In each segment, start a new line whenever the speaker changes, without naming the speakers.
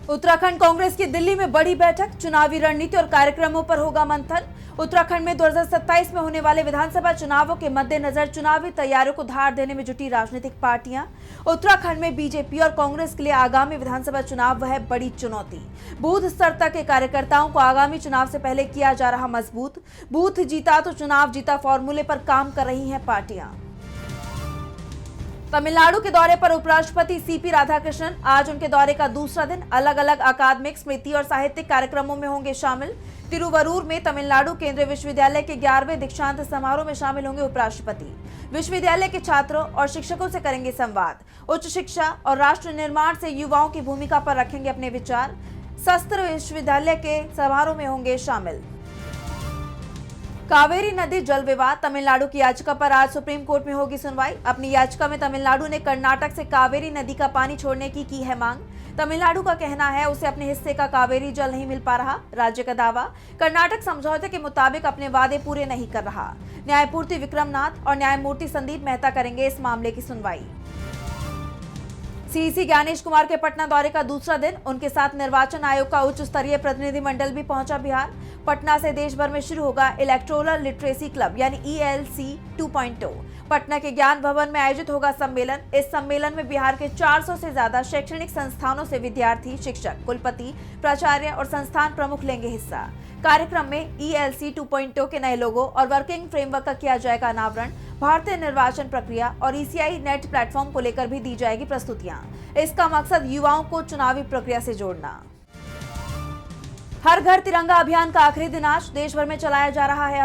उत्तराखंड कांग्रेस की दिल्ली में बड़ी बैठक, चुनावी रणनीति और कार्यक्रमों पर होगा मंथन। उत्तराखंड में 2027 में होने वाले विधानसभा चुनावों के मद्देनजर चुनावी तैयारियों को धार देने में जुटी राजनीतिक पार्टियां। उत्तराखंड में बीजेपी और कांग्रेस के लिए आगामी विधानसभा चुनाव वह बड़ी चुनौती। बूथ स्तर तक के कार्यकर्ताओं को आगामी चुनाव से पहले किया जा रहा मजबूत। बूथ जीता तो चुनाव जीता फॉर्मूले पर काम कर रही हैं पार्टियां। तमिलनाडु के दौरे पर उपराष्ट्रपति सीपी राधाकृष्णन, आज उनके दौरे का दूसरा दिन। अलग अलग अकादमिक, स्मृति और साहित्यिक कार्यक्रमों में होंगे शामिल। तिरुवरूर में तमिलनाडु केंद्रीय विश्वविद्यालय के 11वें दीक्षांत समारोह में शामिल होंगे उपराष्ट्रपति। विश्वविद्यालय के छात्रों और शिक्षकों से करेंगे संवाद। उच्च शिक्षा और राष्ट्र निर्माण से युवाओं की भूमिका पर रखेंगे अपने विचार। शस्त्र विश्वविद्यालय के समारोह में होंगे शामिल। कावेरी नदी जल विवाद, तमिलनाडु की याचिका पर आज सुप्रीम कोर्ट में होगी सुनवाई। अपनी याचिका में तमिलनाडु ने कर्नाटक से कावेरी नदी का पानी छोड़ने की है मांग। तमिलनाडु का कहना है उसे अपने हिस्से का कावेरी जल नहीं मिल पा रहा। राज्य का दावा, कर्नाटक समझौते के मुताबिक अपने वादे पूरे नहीं कर रहा। न्यायमूर्ति विक्रमनाथ और न्यायमूर्ति संदीप मेहता करेंगे इस मामले की सुनवाई। सीईसी ज्ञानेश कुमार के पटना दौरे का दूसरा दिन। उनके साथ निर्वाचन आयोग का उच्च स्तरीय प्रतिनिधिमंडल भी पहुंचा बिहार। पटना से देश भर में शुरू होगा इलेक्टोरल लिटरेसी क्लब यानी ELC 2.0। पटना के ज्ञान भवन में आयोजित होगा सम्मेलन। इस सम्मेलन में बिहार के 400 से ज्यादा शैक्षणिक संस्थानों से विद्यार्थी, शिक्षक, कुलपति, प्राचार्य और संस्थान प्रमुख लेंगे हिस्सा। कार्यक्रम में ELC 2.0 के नए लोगो और वर्किंग फ्रेमवर्क का किया जाएगा अनावरण। भारतीय निर्वाचन प्रक्रिया और ECI नेट प्लेटफॉर्म को लेकर भी दी जाएगी प्रस्तुतियां। इसका मकसद युवाओं को चुनावी प्रक्रिया से जोड़ना। हर घर तिरंगा अभियान का आखिरी दिन आज। देश भर में चलाया जा रहा है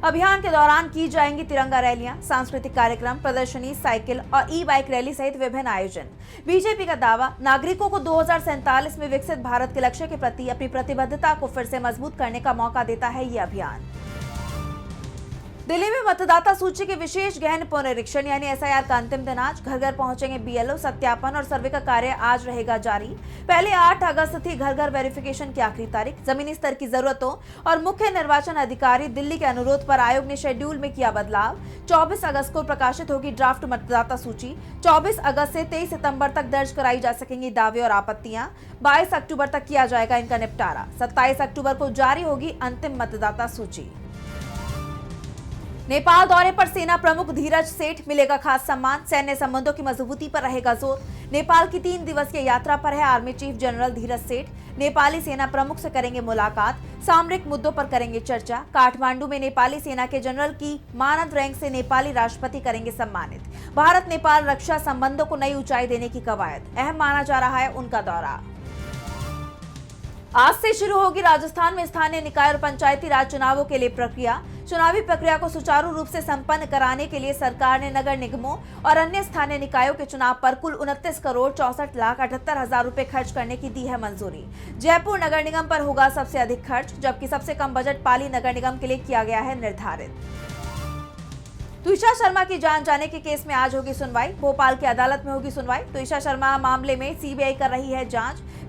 अभियान के दौरान की जाएंगी तिरंगा रैलियां, सांस्कृतिक कार्यक्रम, प्रदर्शनी, साइकिल और ई-बाइक रैली सहित विभिन्न आयोजन। बीजेपी का दावा, नागरिकों को 2047 में विकसित भारत के लक्ष्य के प्रति अपनी प्रतिबद्धता को फिर से मजबूत करने का मौका देता है ये अभियान। दिल्ली में मतदाता सूची के विशेष गहन पुनरीक्षण यानी SIR का अंतिम दिन आज। घर घर पहुंचेंगे BLO। सत्यापन और सर्वे का कार्य आज रहेगा जारी। पहले 8 अगस्त थी घर घर वेरिफिकेशन की आखिरी तारीख। जमीनी स्तर की जरूरतों और मुख्य निर्वाचन अधिकारी दिल्ली के अनुरोध पर आयोग ने शेड्यूल में किया बदलाव। 24 अगस्त को प्रकाशित होगी ड्राफ्ट मतदाता सूची। 24 अगस्त से 23 सितंबर तक दर्ज कराई जा सकेंगी दावे और आपत्तियां। 22 अक्टूबर तक किया जाएगा इनका निपटारा। 27 अक्टूबर को जारी होगी अंतिम मतदाता सूची। नेपाल दौरे पर सेना प्रमुख धीरज सेठ, मिलेगा खास सम्मान। सैन्य संबंधों की मजबूती पर रहेगा जोर। नेपाल की 3 दिवसीय यात्रा पर है आर्मी चीफ जनरल धीरज सेठ। नेपाली सेना प्रमुख से करेंगे मुलाकात। सामरिक मुद्दों पर करेंगे चर्चा। काठमांडू में नेपाली सेना के जनरल की मानद रैंक से नेपाली राष्ट्रपति करेंगे सम्मानित। भारत नेपाल रक्षा संबंधों को नई ऊंचाई देने की कवायद, अहम माना जा रहा है उनका दौरा। आज से शुरू होगी राजस्थान में स्थानीय निकाय और पंचायती राज चुनावों के लिए प्रक्रिया। चुनावी प्रक्रिया को सुचारू रूप से संपन्न कराने के लिए सरकार ने नगर निगमों और अन्य स्थानीय निकायों के चुनाव पर कुल 29 करोड़ 64,78,000 रुपए खर्च करने की दी है मंजूरी। जयपुर नगर निगम पर होगा सबसे अधिक खर्च, जबकि सबसे कम बजट पाली नगर निगम के लिए किया गया है निर्धारित। तुषार शर्मा की जान जाने के केस में आज होगी सुनवाई। भोपाल की अदालत में होगी सुनवाई। तुषार शर्मा मामले में CBI कर रही है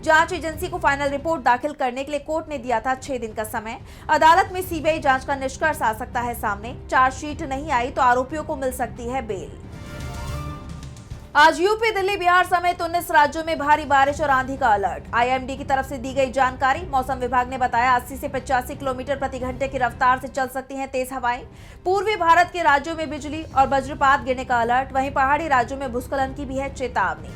जांच एजेंसी को फाइनल रिपोर्ट दाखिल करने के लिए कोर्ट ने दिया था 6 दिन का समय। अदालत में CBI जांच का निष्कर्ष आ सकता है सामने। चार्जशीट नहीं आई तो आरोपियों को मिल सकती है बेल। आज यूपी, दिल्ली, बिहार समेत 19 राज्यों में भारी बारिश और आंधी का अलर्ट। IMD की तरफ से दी गई जानकारी। मौसम विभाग ने बताया 80 से 85 किलोमीटर प्रति घंटे की रफ्तार से चल सकती हैं तेज हवाएं। पूर्वी भारत के राज्यों में बिजली और वज्रपात गिरने का अलर्ट। वहीं पहाड़ी राज्यों में भूस्खलन की भी है चेतावनी।